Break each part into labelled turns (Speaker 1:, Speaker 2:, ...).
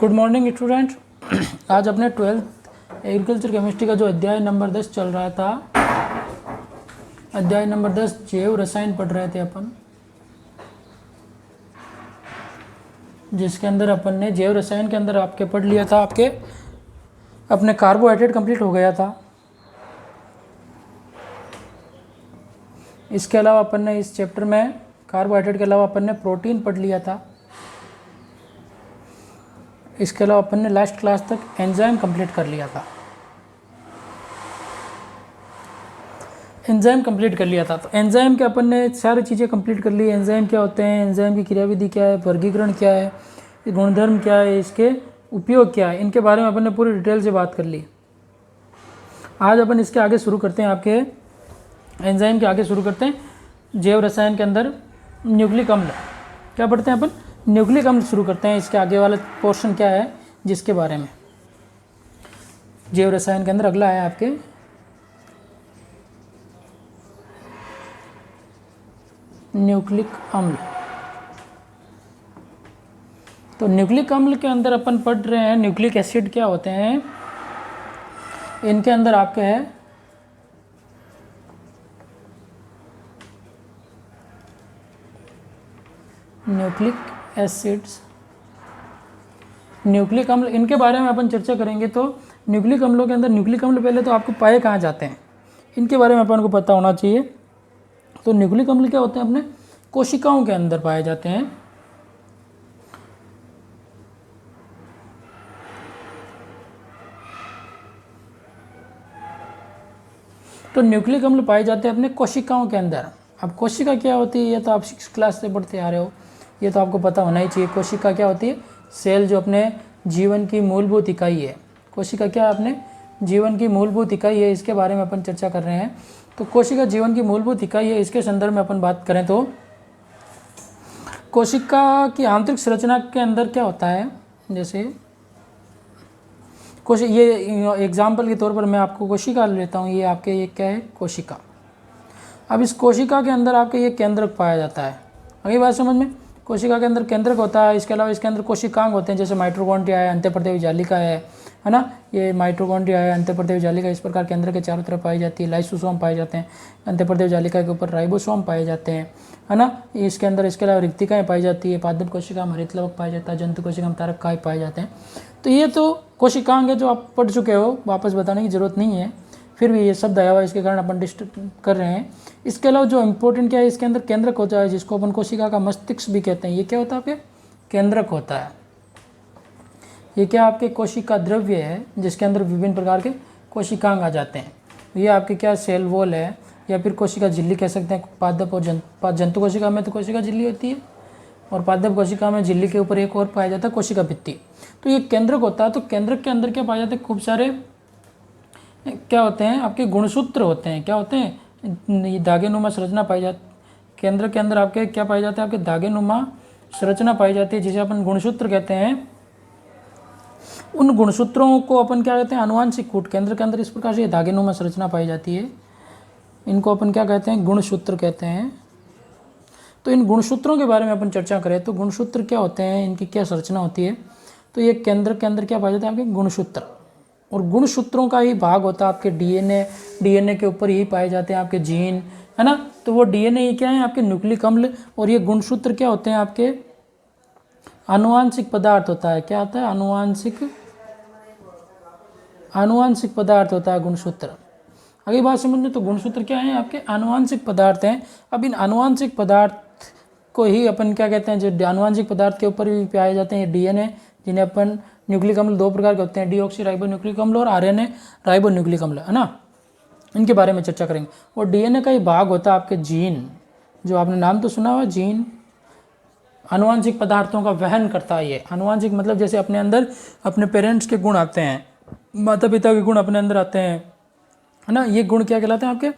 Speaker 1: Good morning student. आज अपने 12th agriculture chemistry का जो अध्याय नंबर 10 चल रहा था, अध्याय नंबर 10 जैव रसायन पढ़ रहे थे अपन, जिसके अंदर अपन ने जैव रसायन के अंदर आपके पढ़ लिया था, आपके अपने कार्बोहाइड्रेट कंप्लीट हो गया था। इसके अलावा अपन ने इस चैप्टर में कार्बोहाइड्रेट के अलावा अपन ने प्रोटीन पढ़ लिया था। इसके अलावा अपन ने लास्ट क्लास तक एंजाइम कंप्लीट कर लिया था। एंजाइम कंप्लीट कर लिया था तो एंजाइम के अपन ने सारी चीज़ें कंप्लीट कर ली। एंजाइम क्या होते हैं, एंजाइम की क्रियाविधि क्या है, वर्गीकरण क्या है, गुणधर्म क्या है, इसके उपयोग क्या है, इनके बारे में अपन ने पूरी डिटेल से बात कर ली। आज अपन इसके आगे शुरू करते हैं, आपके एंजाइम के आगे शुरू करते हैं। जैव रसायन के अंदर न्यूक्लिक अम्ल क्या पढ़ते हैं अपन, न्यूक्लिक अम्ल शुरू करते हैं। इसके आगे वाला पोर्शन क्या है, जिसके बारे में जैव रसायन के अंदर अगला है आपके न्यूक्लिक अम्ल। तो न्यूक्लिक अम्ल के अंदर अपन पढ़ रहे हैं न्यूक्लिक एसिड क्या होते हैं। इनके अंदर आपके है न्यूक्लिक एसिड्स, न्यूक्लिक अम्ल, इनके बारे में अपन चर्चा करेंगे। तो न्यूक्लिक अम्लों के अंदर न्यूक्लिक अम्ल पहले तो आपको पाए कहाँ जाते हैं, इनके बारे में अपन को पता होना चाहिए। तो न्यूक्लिक अम्ल क्या होते हैं, अपने कोशिकाओं के अंदर पाए जाते हैं। तो न्यूक्लिक अम्ल पाए जाते हैं अपने कोशिकाओं के अंदर। अब कोशिका क्या होती है, ये तो आप 6th क्लास से पढ़ते आ रहे हो, ये तो आपको पता होना ही चाहिए। कोशिका क्या होती है, सेल जो अपने जीवन की मूलभूत इकाई है। कोशिका क्या है, अपने जीवन की मूलभूत इकाई है, इसके बारे में अपन चर्चा कर रहे हैं। तो कोशिका जीवन की मूलभूत इकाई है, इसके संदर्भ में अपन बात करें तो कोशिका की आंतरिक संरचना के अंदर क्या होता है, जैसे ये एग्जाम्पल के तौर पर मैं आपको कोशिका लेता हूँ। ये आपके ये क्या है, कोशिका। अब इस कोशिका के अंदर आपके ये केंद्रक पाया जाता है। अगली बात समझ में, कोशिका के अंदर केंद्रक होता है। इसके अलावा इसके अंदर कोशिकांग होते हैं, जैसे माइटोकॉन्ड्रिया है, अंतःप्रदेवी जालिका है ना। ये माइटोकॉन्ड्रिया है, अंतःप्रदेवी जालिका, इस प्रकार केंद्र के चारों तरफ पाई जाती है। लाइसोसोम पाए जाते हैं, अंतःप्रदेवी जालिका के ऊपर राइबोसोम पाए जाते हैं, है ना। इसके अंदर इसके अलावा रिक्तिकाएँ पाई जाती है, पादप कोशिका में हरितलवक पाया जाता है, जंतु कोशिका में तारक काय पाए जाते हैं। तो ये तो कोशिकांग है जो आप पढ़ चुके हो, वापस बताने की जरूरत नहीं है। फिर भी ये शब्द आया हुआ, इसके कारण अपन डिस्टर्ब कर रहे हैं। इसके अलावा जो इम्पोर्टेंट क्या है, इसके अंदर केंद्रक होता है, जिसको अपन कोशिका का मस्तिष्क भी कहते हैं। ये क्या होता है, आपके केंद्रक होता है। ये क्या आपके कोशिका द्रव्य है, जिसके अंदर विभिन्न प्रकार के कोशिकांग आ जाते हैं। ये आपके क्या सेल वॉल है, या फिर कोशिका झिल्ली कह सकते हैं। पादप और जंतु कोशिका में तो कोशिका झिल्ली होती है, और पादप कोशिका में झिल्ली के ऊपर एक और पाया जाता है, कोशिका भित्ति। तो ये केंद्रक होता है। तो केंद्रक के अंदर क्या पाए जाते हैं, खूब सारे क्या होते हैं, आपके गुणसूत्र होते हैं। क्या होते हैं, ये धागेनुमा संरचना पाई जाती। केंद्र के अंदर आपके क्या पाए जाते हैं, आपके धागेनुमा संरचना पाई जाती है, जिसे अपन गुणसूत्र कहते हैं। उन गुणसूत्रों को अपन क्या कहते हैं, आनुवांशिक कूट। केंद्र के अंदर इस प्रकार से धागेनुमा संरचना पाई जाती है, इनको अपन क्या कहते हैं, गुणसूत्र कहते हैं। तो इन गुणसूत्रों के बारे में अपन चर्चा करें तो गुणसूत्र क्या होते हैं, इनकी क्या संरचना होती है। तो ये केंद्र के अंदर क्या पाए जाते हैं, आपके गुणसूत्र। और गुणसूत्रों का ही भाग होता है आपके डीएनए। डीएनए के ऊपर ही पाए जाते हैं आपके जीन, है ना। तो वो डीएनए ये क्या है, आपके न्यूक्लिक अम्ल। और ये गुणसूत्र क्या होते हैं, आपके आनुवांशिक पदार्थ होता है। क्या होता है, आनुवांशिक पदार्थ होता है गुणसूत्र। अगली बात समझने, तो गुणसूत्र क्या है, आपके आनुवांशिक पदार्थ हैं। अब इन आनुवांशिक पदार्थ को ही अपन क्या कहते हैं, जो आनुवांशिक पदार्थ के ऊपर भी पाए जाते हैं डीएनए, जिन्हें अपन न्यूक्लिक अम्ल दो प्रकार के होते हैं, डीऑक्सी राइबो न्यूक्लिक अम्ल और आरएनए राइबो न्यूक्लिक अम्ल, है ना। इनके बारे में चर्चा करेंगे। और डीएनए का ही भाग होता है आपके जीन, जो आपने नाम तो सुना हुआ, जीन आनुवांशिक पदार्थों का वहन करता है। ये आनुवांशिक मतलब जैसे अपने अंदर अपने पेरेंट्स के गुण आते हैं, माता पिता के गुण अपने अंदर आते हैं, है ना। ये गुण क्या कहलाते हैं, आपके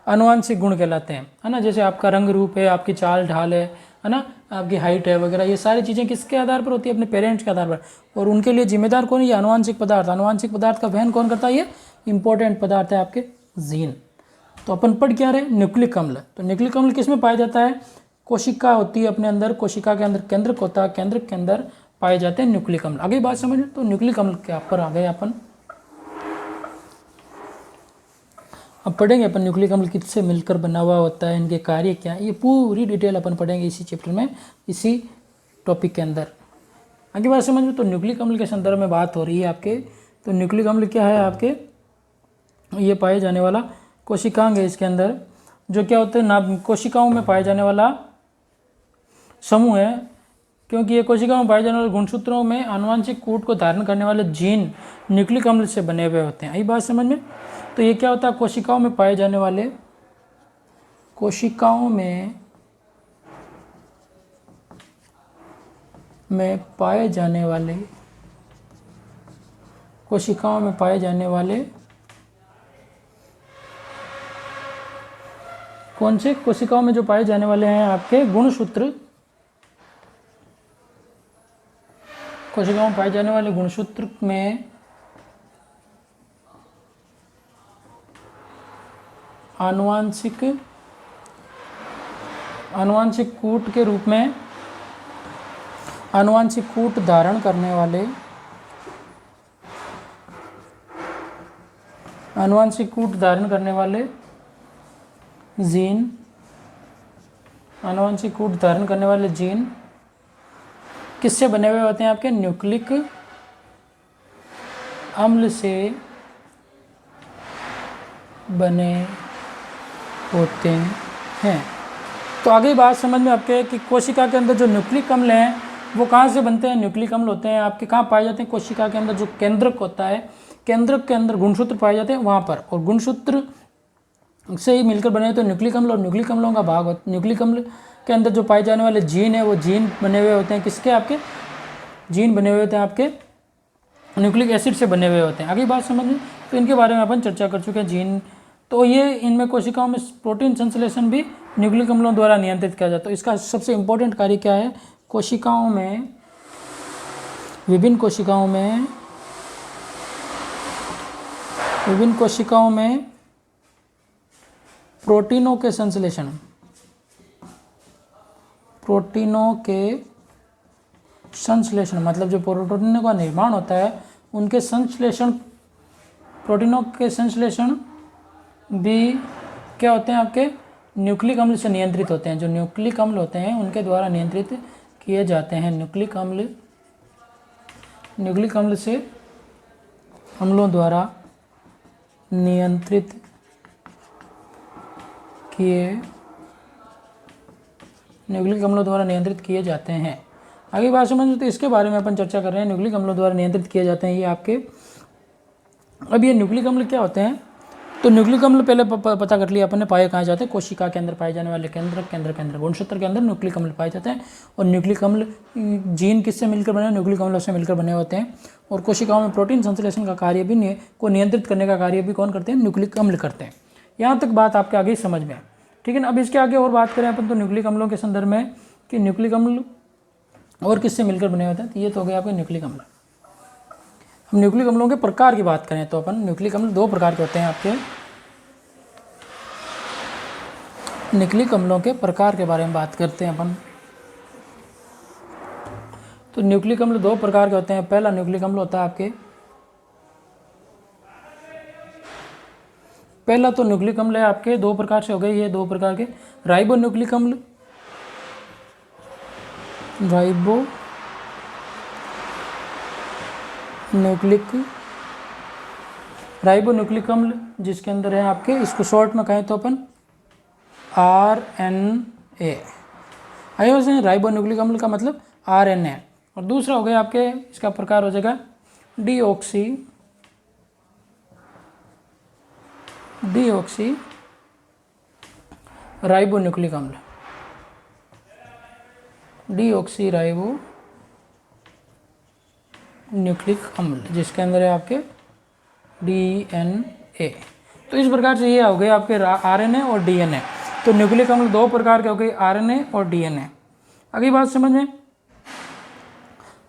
Speaker 1: आनुवांशिक गुण कहलाते हैं, है ना। जैसे आपका रंग रूप है, आपकी चाल ढाल है ना, आपकी हाइट है वगैरह, ये सारी चीज़ें किसके आधार पर होती है, अपने पेरेंट्स के आधार पर। और उनके लिए जिम्मेदार कौन है, ये आनुवांशिक पदार्थ। आनुवांशिक पदार्थ का वहन कौन करता है, ये इंपॉर्टेंट पदार्थ है आपके जीन। तो अपन पढ़ क्या रहे, न्यूक्लिक अम्ल। तो न्यूक्लिक अम्ल किस में पाया जाता है, कोशिका होती है अपने अंदर, कोशिका के अंदर केंद्रक होता है, केंद्रक के अंदर पाए जाते हैं न्यूक्लिक अम्ल। आगे बात समझ में, तो न्यूक्लिक अम्ल के ऊपर आ गए अपन। अब पढ़ेंगे अपन न्यूक्लिक अम्ल किससे मिलकर बना हुआ होता है, इनके कार्य क्या है, ये पूरी डिटेल अपन पढ़ेंगे इसी चैप्टर में, इसी टॉपिक के अंदर। आगे बात समझ में, तो न्यूक्लिक अम्ल के संदर्भ में बात हो रही है आपके। तो न्यूक्लिक अम्ल क्या है आपके, ये पाए जाने वाला कोशिकांग है इसके अंदर, जो क्या होते हैं ना, कोशिकाओं में पाए जाने वाला समूह है। क्योंकि ये कोशिकाओं में पाए जाने वाले गुणसूत्रों में आनुवंशिक कूट को धारण करने वाले जीन न्यूक्लिक अम्ल से बने हुए होते हैं। यही बात समझ में। तो ये क्या होता है, कोशिकाओं में पाए जाने वाले, कोशिकाओं में पाए जाने वाले, कोशिकाओं में पाए जाने वाले कौन से, कोशिकाओं में जो पाए जाने वाले हैं आपके गुणसूत्र, कोशिकाओं में पाए जाने वाले गुणसूत्र में आनुवंशिक कूट के रूप में, आनुवंशिक कूट धारण करने वाले, आनुवंशिक कूट धारण करने वाले जीन, आनुवंशिक कूट धारण करने वाले जीन किससे बने हुए होते हैं आपके, न्यूक्लिक अम्ल से बने होते हैं। तो आगे बात समझ में आपके कि कोशिका के अंदर जो न्यूक्लिक अम्ल हैं वो कहाँ से बनते हैं, न्यूक्लिक अम्ल होते हैं आपके कहाँ पाए जाते हैं, कोशिका के अंदर जो केंद्रक होता है, केंद्रक के अंदर गुणसूत्र पाए जाते हैं वहाँ पर, और गुणसूत्र से ही मिलकर बने होते हैं न्यूक्लिक अम्ल। और न्यूक्लिक अम्लों का भाग होता है, न्यूक्लिक अम्ल के अंदर जो पाए जाने वाले जीन है वो जीन बने हुए होते हैं किसके, आपके जीन बने हुए होते हैं आपके न्यूक्लिक एसिड से बने हुए होते हैं। आगे बात समझ में, तो इनके बारे में अपन चर्चा कर चुके हैं जीन। तो ये इनमें कोशिकाओं में प्रोटीन संश्लेषण भी न्यूक्लिक अम्लों द्वारा नियंत्रित किया जाता है। तो इसका सबसे इम्पोर्टेंट कार्य क्या है, कोशिकाओं में, विभिन्न कोशिकाओं में, विभिन्न कोशिकाओं में प्रोटीनों के संश्लेषण, प्रोटीनों के संश्लेषण मतलब जो प्रोटीनों का निर्माण होता है उनके संश्लेषण, प्रोटीनों के संश्लेषण भी क्या होते हैं आपके न्यूक्लिक अम्ल से नियंत्रित होते हैं। जो न्यूक्लिक अम्ल होते हैं उनके द्वारा नियंत्रित किए जाते हैं। न्यूक्लिक अम्ल से अम्लों द्वारा नियंत्रित किए, न्यूक्लिक अम्लों द्वारा नियंत्रित किए जाते हैं। आगे बात समझ, तो इसके बारे में अपन चर्चा कर रहे हैं, न्यूक्लिक अम्लों द्वारा नियंत्रित किए जाते हैं ये आपके। अब ये न्यूक्लिक अम्ल क्या होते हैं, तो न्यूक्लिक अम्ल पहले पता कर लिया अपन ने, पाए कहाँ जाते हैं, कोशिका के अंदर पाए जाने वाले केंद्र गुणसूत्र के अंदर न्यूक्लिक अम्ल पाए जाते हैं। और न्यूक्लिक अम्ल जीन किससे मिलकर बने, न्यूक्लिक अम्लों से मिलकर बने होते हैं। और कोशिकाओं में प्रोटीन संश्लेषण का कार्य भी को नियंत्रित करने का कार्य भी कौन करते हैं, न्यूक्लिक अम्ल करते हैं। यहाँ तक बात आपके आगे समझ में, ठीक है ना। अब इसके आगे और बात करें अपन तो न्यूक्लिक अम्लों के संदर्भ में कि न्यूक्लिक अम्ल और किससे मिलकर बने होते हैं, तो ये तो हो गया आपके न्यूक्लिक अम्ल। हम न्यूक्लिक अम्लों के प्रकार की बात करें तो अपन न्यूक्लिक अम्ल दो प्रकार के होते हैं आपके। न्यूक्लिक अम्लों के प्रकार के बारे में बात करते हैं अपन। तो न्यूक्लिक अम्ल दो प्रकार के होते हैं। पहला न्यूक्लिक अम्ल होता है आपके, पहला तो न्यूक्लिक अम्ल है आपके दो प्रकार से हो गए, ये दो प्रकार के, राइबो न्यूक्लिक अम्ल, राइबो न्यूक्लिक अम्ल जिसके अंदर है आपके, इसको शॉर्ट में कहें तो अपन RNA। आइए से राइबो न्यूक्लिक अम्ल का मतलब RNA। और दूसरा हो गया आपके, इसका प्रकार हो जाएगा डीऑक्सी राइबो न्यूक्लिक अम्ल, डीऑक्सी राइबो न्यूक्लिक अम्ल जिसके अंदर है आपके DNA। तो इस प्रकार से ये हो गए आपके RNA और DNA। तो न्यूक्लिक अम्ल दो प्रकार के हो गए, RNA और DNA। अगली बात समझ में,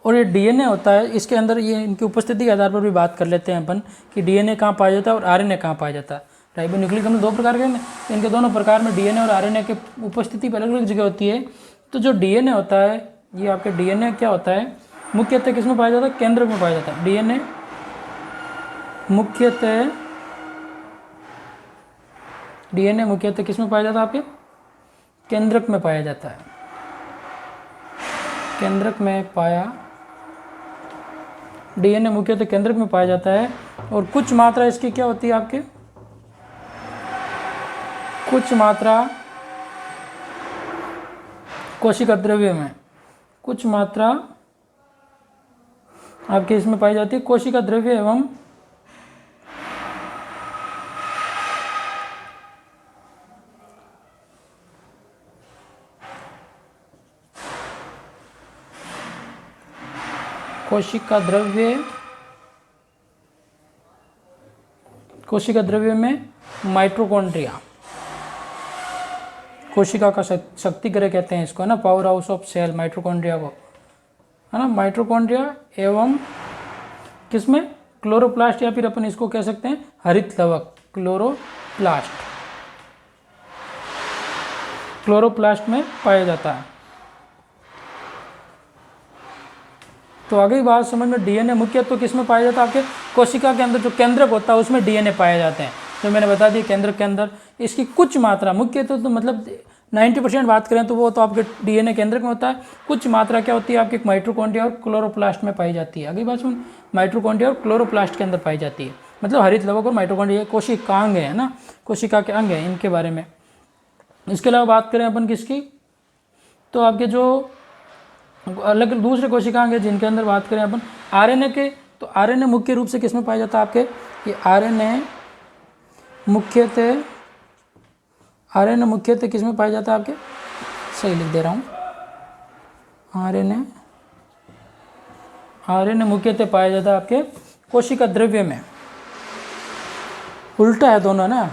Speaker 1: और ये DNA होता है, इसके अंदर ये इनकी उपस्थिति के आधार पर भी बात कर लेते हैं अपन कि DNA कहाँ पाया जाता है और RNA कहाँ पाया जाता है। राइबो न्यूक्लिक अम्ल दो प्रकार के हैं, इनके दोनों प्रकार में DNA और RNA के उपस्थिति पर अलग अलग जगह होती है। तो जो DNA होता है, ये आपके DNA क्या होता है, मुख्यतः किस में पाया जाता है? केंद्रक में पाया जाता है। डीएनए मुख्यतः किस में पाया जाता है? आपके केंद्रक में पाया जाता है। केंद्रक में पाया, डीएनए मुख्यतः केंद्रक में पाया जाता है। और कुछ मात्रा इसकी क्या होती है? आपके कुछ मात्रा कोशिका द्रव्य में, कुछ मात्रा आपके इसमें पाई जाती है कोशिका द्रव्य एवं कोशिका द्रव्य में माइटोकॉन्ड्रिया, कोशिका का शक्ति गृह कहते हैं इसको, है ना, powerhouse of cell, mitochondria को, है ना, माइटोकॉन्ड्रिया एवं किसमें? क्लोरोप्लास्ट, या फिर अपन इसको कह सकते हैं हरित लवक, क्लोरोप्लास्ट में पाया जाता है। तो आगे बात समझ में, डीएनए मुख्य तो किस में पाया जाता है? आपके कोशिका के अंदर जो केंद्रक होता है उसमें डीएनए पाए जाते हैं, जो मैंने बता दिया केंद्रक के अंदर। इसकी कुछ मात्रा मुख्य तो मतलब 90% बात करें तो वो तो आपके डीएनए केंद्रक में होता है। कुछ मात्रा क्या होती है? आपके माइटोकॉन्ड्रिया और क्लोरोप्लास्ट में पाई जाती है। आगे बात सुन, माइटोकॉन्ड्रिया और क्लोरोप्लास्ट के अंदर पाई जाती है, मतलब हरित लवक और माइटोकॉन्ड्रिया कोशिकांग है ना, कोशिका के अंग है, इनके बारे में। इसके अलावा बात करें अपन किसकी, तो आपके जो अलग दूसरे कोशिकांग है जिनके अंदर बात करें अपन आरएनए के, तो आरएनए मुख्य रूप से किसमें पाया जाता है? आपके ये आरएनए मुख्यतः किसमें पाया जाता है? आपके सही लिख दे रहा हूँ, आरएनए मुख्यतः पाया जाता है आपके कोशिका द्रव्य में। उल्टा है दोनों ना,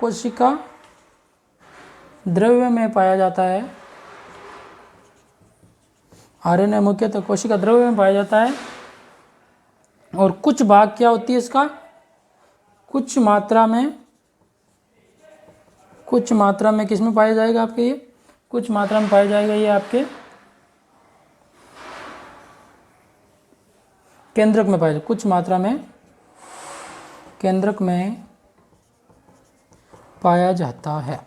Speaker 1: कोशिका द्रव्य में पाया जाता है, आरएनए मुख्यतः कोशिका द्रव्य में पाया जाता है। और कुछ भाग क्या होती है इसका? कुछ मात्रा में किस में पाया जाएगा? आपके ये कुछ मात्रा में पाया जाएगा ये आपके केंद्रक में पाया जाएगा, कुछ मात्रा में केंद्रक में पाया जाता है,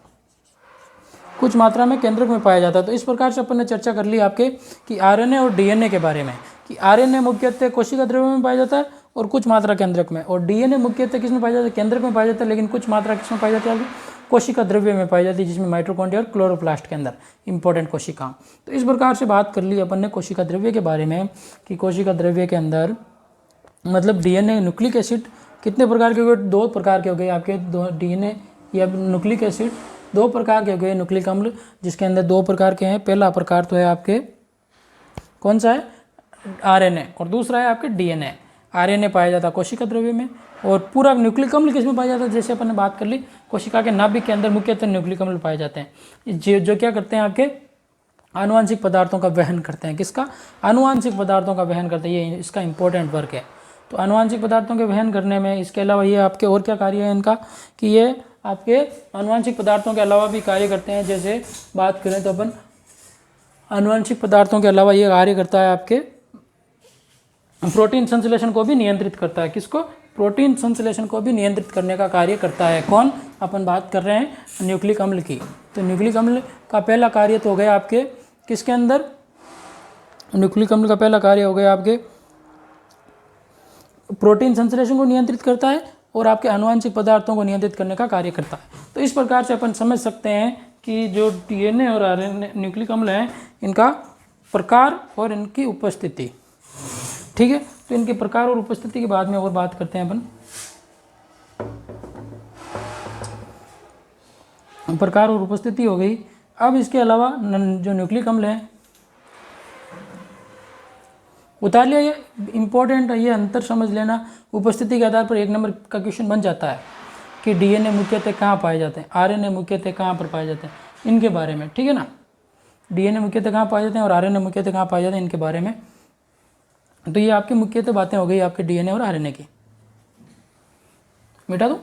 Speaker 1: कुछ मात्रा में केंद्रक में पाया जाता है। तो इस प्रकार से अपन ने चर्चा कर ली आपके कि आरएनए और डीएनए के बारे में, कि आरएनए मुख्यतः कोशिका द्रव्य में पाया जाता है और कुछ मात्रा केंद्रक में, और डीएनए मुख्यतः किस में पाया जाता है? केंद्रक में पाया जाता है, लेकिन कुछ मात्रा किस में पाई जाती है? कोशिका द्रव्य में पाई जाती है, जिसमें माइटोकॉन्ड्रिया और क्लोरोप्लास्ट के अंदर इंपॉर्टेंट कोशिका। तो इस प्रकार से बात कर ली अपन ने कोशिका द्रव्य के बारे में, कि कोशिका द्रव्य के अंदर मतलब डीएनए न्यूक्लिक एसिड कितने प्रकार के हो गए? 2 प्रकार के हो गए आपके, डीएनए या न्यूक्लिक एसिड 2 प्रकार के हो गए, न्यूक्लिक अम्ल जिसके अंदर 2 प्रकार के हैं। पहला प्रकार तो है आपके कौन सा है? आरएनए, और दूसरा है आपके डीएनए। आरएनए पाया जाता है कोशिका द्रव्य में, और पूरा न्यूक्लिक अम्ल किस में पाया जाता है? जैसे अपन ने बात कर ली, कोशिका के नाभिक के अंदर मुख्यतः न्यूक्लिक अम्ल पाए जाते हैं, जो क्या करते हैं? आपके आनुवांशिक पदार्थों का वहन करते हैं। किसका? आनुवांशिक पदार्थों का वहन करते हैं, ये इसका इंपॉर्टेंट वर्क है। तो आनुवांशिक पदार्थों के वहन करने में, इसके अलावा ये आपके और क्या कार्य है इनका, कि ये आपके आनुवांशिक पदार्थों के अलावा भी कार्य करते हैं। जैसे बात करें तो अपन आनुवांशिक पदार्थों के अलावा ये कार्य करता है आपके प्रोटीन संश्लेषण को भी नियंत्रित करता है। किसको? प्रोटीन संश्लेषण को भी नियंत्रित करने का कार्य करता है। कौन? अपन बात कर रहे हैं न्यूक्लिक अम्ल की। तो न्यूक्लिक अम्ल का पहला कार्य तो हो गया आपके किसके अंदर? न्यूक्लिक अम्ल का पहला कार्य हो गया आपके प्रोटीन संश्लेषण को नियंत्रित करता है और आपके आनुवांशिक पदार्थों को नियंत्रित करने का कार्य करता है। तो इस प्रकार से अपन समझ सकते हैं कि जो डीएनए और आरएनए न्यूक्लिक अम्ल हैं, इनका प्रकार और इनकी उपस्थिति। ठीक है, तो इनके प्रकार और उपस्थिति के बाद में और बात करते हैं अपन। प्रकार और उपस्थिति हो गई। अब इसके अलावा जो न्यूक्लिक अम्ल है उतार लिया, ये इंपॉर्टेंट है, ये अंतर समझ लेना। उपस्थिति के आधार पर 1 नंबर का क्वेश्चन बन जाता है कि डीएनए मुख्यतः कहाँ पाए जाते हैं, आरएनए मुख्यतः कहाँ पर पाए जाते हैं, इनके बारे में। ठीक है ना, डीएनए मुख्यतः कहाँ पाए जाते हैं और आरएनए मुख्यतः कहाँ पाए जाते हैं, इनके बारे में। तो ये आपकी मुख्यतः बातें हो गई आपके डीएनए और आरएनए की। मिटा दूँ?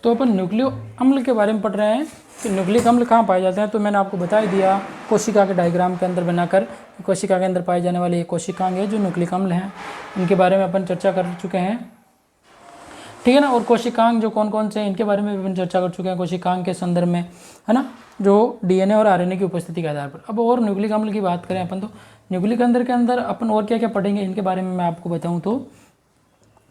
Speaker 1: तो अपन न्यूक्लियो अम्ल के बारे में पढ़ रहे हैं कि न्यूक्लिक अम्ल कहाँ पाए जाते हैं। तो मैंने आपको बता ही दिया कोशिका के डायग्राम के अंदर बनाकर, कोशिका के अंदर पाए जाने वाले ये कोशिकांग है जो न्यूक्लिक अम्ल हैं, इनके बारे में अपन चर्चा कर चुके हैं, ठीक है ना। और कोशिकांग जो कौन कौन से हैं इनके बारे में भी अपन चर्चा कर चुके हैं कोशिकांग के संदर्भ में, है ना, जो डीएनए और आरएनए की उपस्थिति के आधार पर। अब और न्यूक्लिक अम्ल की बात करें अपन, तो न्यूक्लिक अम्ल के अंदर अपन और क्या क्या पढ़ेंगे इनके बारे में मैं आपको बताऊँ तो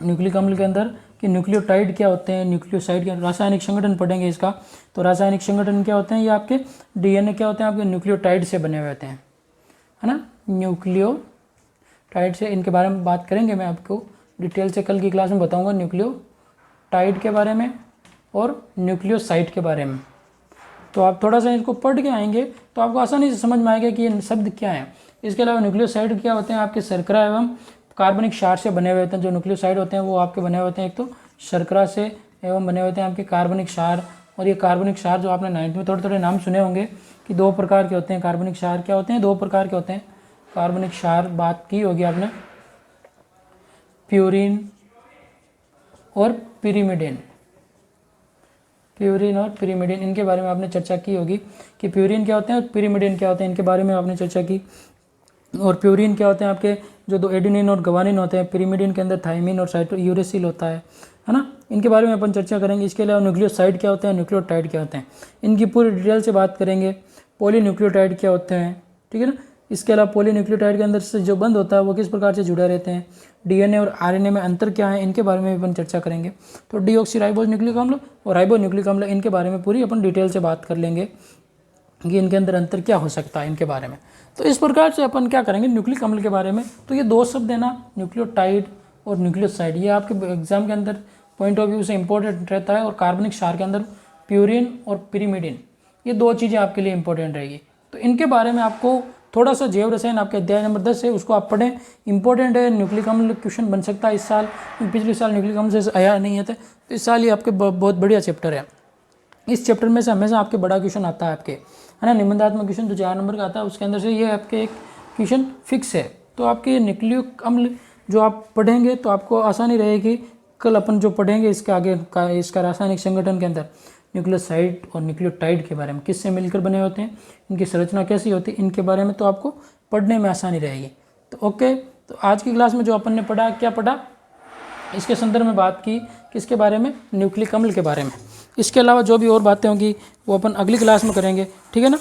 Speaker 1: न्यूक्लिक अम्ल के अंदर कि न्यूक्लियोटाइड क्या होते हैं, न्यूक्लियोसाइड क्या, रासायनिक संगठन पढ़ेंगे इसका। तो रासायनिक संगठन क्या होते हैं, ये आपके डीएनए क्या होते हैं, आपके न्यूक्लियोटाइड से बने हुए होते हैं, है ना, न्यूक्लियोटाइड से। इनके बारे में बात करेंगे, मैं आपको डिटेल से कल की क्लास में बताऊंगा न्यूक्लियोटाइड के बारे में और न्यूक्लियोसाइड के बारे में। तो आप थोड़ा सा इसको पढ़ के आएंगे तो आपको आसानी से समझ में आएगा कि ये शब्द क्या है। इसके अलावा न्यूक्लियोसाइड क्या होते हैं, आपके शर्करा एवं कार्बनिक क्षार से बने हुए होते हैं। जो न्यूक्लियोसाइड होते हैं वो आपके बने हुए होते हैं एक तो शर्करा से एवं बने हुए होते हैं आपके कार्बनिक क्षार। और ये कार्बनिक क्षार जो आपने 9th में थोड़े थोड़े नाम सुने होंगे कि 2 प्रकार के होते हैं कार्बनिक क्षार। क्या होते हैं, 2 प्रकार के होते हैं कार्बनिक क्षार, बात की होगी आपने, प्यूरिन और पिरिमिडिन। प्यूरिन और पिरिमिडिन, इनके बारे में आपने चर्चा की होगी कि प्यूरिन क्या होते हैं और पिरिमिडिन क्या होते हैं, इनके बारे में आपने चर्चा की। और प्यूरिन क्या होते हैं, आपके जो 2 एडेनिन और गवानिन होते हैं। पिरिमिडिन के अंदर थायमिन और यूरेसिल होता है ना, इनके बारे में अपन चर्चा करेंगे। इसके अलावा न्यूक्लियोसाइड क्या होते हैं, न्यूक्लियोटाइड क्या होते हैं, इनकी पूरी डिटेल से बात करेंगे। पॉलीन्यूक्लियोटाइड क्या होते हैं, ठीक है ना। इसके अलावा पॉलीन्यूक्लियोटाइड के अंदर से जो बंद होता है वो किस प्रकार से जुड़े रहते हैं, डीएनए और आरएनए में अंतर क्या है, इनके बारे में भी अपन चर्चा करेंगे। तो डीऑक्सीराइबोज न्यूक्लिक अम्ल और राइबो न्यूक्लिक अम्ल, इनके बारे में पूरी अपन डिटेल से बात कर लेंगे कि इनके अंदर अंतर क्या हो सकता है इनके बारे में। तो इस प्रकार से अपन क्या करेंगे न्यूक्लिक अम्ल के बारे में। तो ये 2 शब्द है ना, न्यूक्लियोटाइड और न्यूक्लियोसाइड, ये आपके एग्जाम के अंदर पॉइंट ऑफ व्यू से इंपॉर्टेंट रहता है। और कार्बनिक क्षार के अंदर प्यूरिन और पिरिमिडिन, ये 2 चीज़ें आपके लिए इंपॉर्टेंट रहेगी। तो इनके बारे में आपको थोड़ा सा जैव रसायन आपके अध्याय नंबर 10 है, उसको आप पढ़ें, इंपॉर्टेंट है। न्यूक्लिक अम्ल क्वेश्चन बन सकता है इस साल, पिछले साल न्यूक्लिक अम्ल से आया नहीं है, तो इस साल ये आपके बहुत बढ़िया चैप्टर है। इस चैप्टर में से हमेशा आपके बड़ा क्वेश्चन आता है आपके, है ना, निबंधात्मक क्वेश्चन जो 4 नंबर का आता है उसके अंदर से ये आपके एक क्वेश्चन फिक्स है। तो आपके न्यूक्लिक अम्ल जो आप पढ़ेंगे तो आपको आसानी रहेगी। कल अपन जो पढ़ेंगे इसके आगे का इसका रासायनिक संगठन के अंदर न्यूक्लियोसाइड और न्यूक्लियोटाइड के बारे में, किससे मिलकर बने होते हैं, इनकी संरचना कैसी होती है, इनके बारे में तो आपको पढ़ने में आसानी रहेगी। तो ओके, तो आज की क्लास में जो अपन ने पढ़ा, क्या पढ़ा, इसके संदर्भ में बात की किसके बारे में, न्यूक्लिक अम्ल के बारे में। इसके अलावा जो भी और बातें होंगी वो अपन अगली क्लास में करेंगे, ठीक है ना।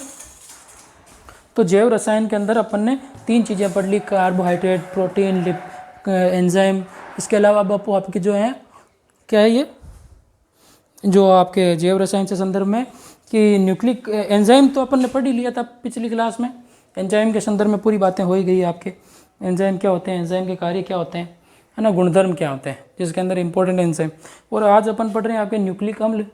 Speaker 1: तो जैव रसायन के अंदर अपन ने 3 चीज़ें पढ़ ली, कार्बोहाइड्रेट, प्रोटीन, एंजाइम। इसके अलावा अब आपके जो हैं क्या है, ये जो आपके जैव रसायन से संदर्भ में कि न्यूक्लिक एंजाइम तो अपन ने पढ़ ही लिया था पिछली क्लास में। एंजाइम के संदर्भ में पूरी बातें हो ही गई आपके, एंजाइम क्या होते हैं, एंजाइम के कार्य क्या होते हैं, है ना, गुणधर्म क्या होते हैं जिसके अंदर इंपॉर्टेंट एंजाइम। और आज अपन पढ़ रहे हैं आपके न्यूक्लिक अम्ल।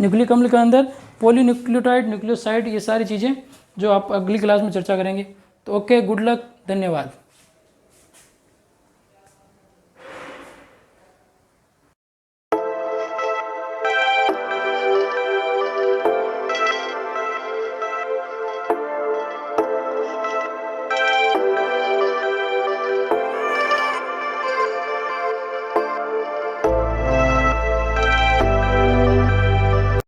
Speaker 1: न्यूक्लिक अम्ल के अंदर पॉलीन्यूक्लियोटाइड, न्यूक्लियोसाइड, ये सारी चीज़ें जो आप अगली क्लास में चर्चा करेंगे। तो ओके, गुड लक, धन्यवाद।